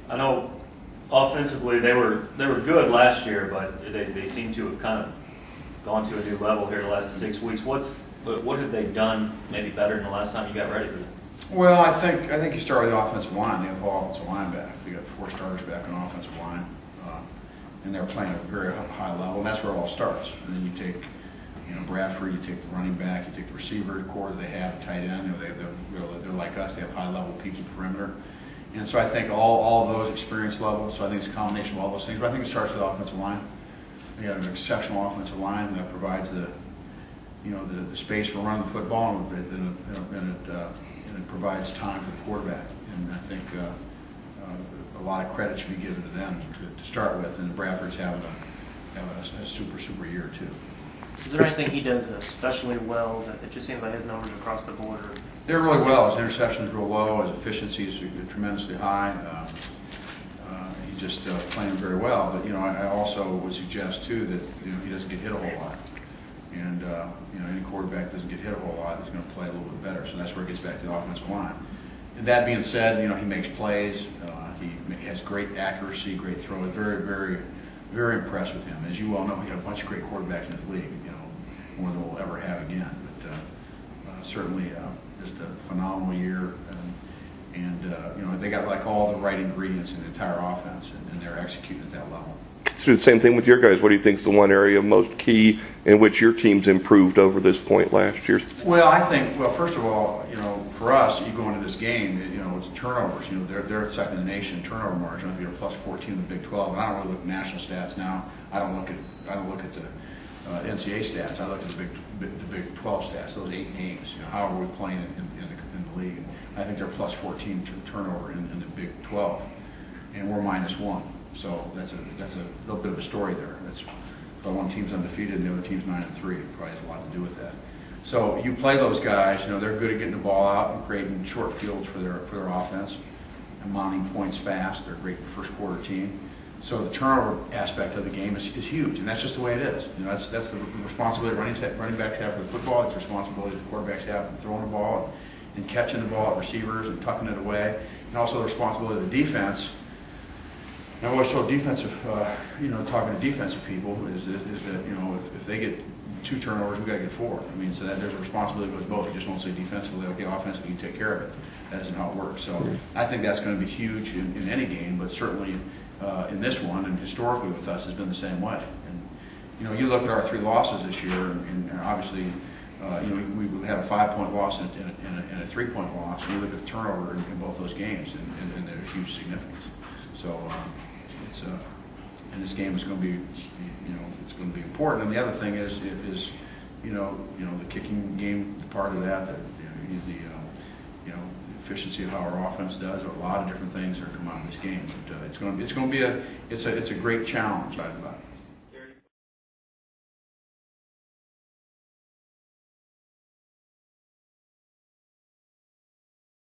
I know offensively they were good last year, but they seem to have kind of gone to a new level here the last 6 weeks. What have they done maybe better than the last time you got ready for them? Well, I think you start with the offensive line. They have the offensive line back. They got 4 starters back on offensive line, and they're playing at a very high level, and that's where it all starts. And then you take, Bradford. You take the running back. You take the receiver core that they have, the tight end. They're like us. They have high level people perimeter, and so I think all of those experience levels. So I think it's a combination of all those things. But I think it starts with the offensive line. They got an exceptional offensive line that provides the space for running the football, and it provides time for the quarterback. And I think a lot of credit should be given to them to start with. And Bradford's having a super year too. Is there anything he does especially well that it just seems like his numbers across the board are? They're really well. His interceptions real low. His efficiency is tremendously high. He's just playing very well. But I also would suggest too that he doesn't get hit a whole lot. And any quarterback doesn't get hit a whole lot is going to play a little bit better. So that's where it gets back to the offensive line. And that being said, he makes plays. He has great accuracy, great throws. Very impressed with him. As you well know, we have a bunch of great quarterbacks in this league. More than we'll ever have again. But certainly just a phenomenal year. And they got like all the right ingredients in the entire offense, and they're executing at that level. So the same thing with your guys. What do you think is the one area most key in which your team's improved over this point last year? Well, I think, first of all, for us, you go into this game, it's turnovers. They're second in the nation in turnover margin. I think they're plus 14 in the Big 12. And I don't really look at national stats now. I don't look at the NCAA stats. I look at the Big 12 stats. Those 8 games. How are we playing in the league? And I think they're plus 14 turnover in the Big 12, and we're -1. So that's a little bit of a story there. That's why one team's undefeated and the other team's 9-3. It probably has a lot to do with that. So you play those guys. They're good at getting the ball out and creating short fields for their offense and mounting points fast. They're a great first quarter team. So the turnover aspect of the game is huge, and that's just the way it is. That's the responsibility running backs have for the football. It's the responsibility that the quarterbacks have for throwing the ball and catching the ball at receivers and tucking it away, and also the responsibility of the defense. And I've always told defensive, talking to defensive people is that if they get 2 turnovers, we got to get 4. I mean, so that there's a responsibility that goes both. You just don't say defensively, okay, offensively, you take care of it. That isn't how it works. So I think that's going to be huge in any game, but certainly in this one, and historically with us, has been the same way. And you look at our 3 losses this year, and obviously, we had a 5-point loss and a 3-point loss. And you look at the turnover in both those games, and they're huge significance. So and this game is going to be, it's going to be important. And the other thing is the kicking game part of that. The efficiency of how our offense does. There are a lot of different things that are coming out of this game. But it's a great challenge.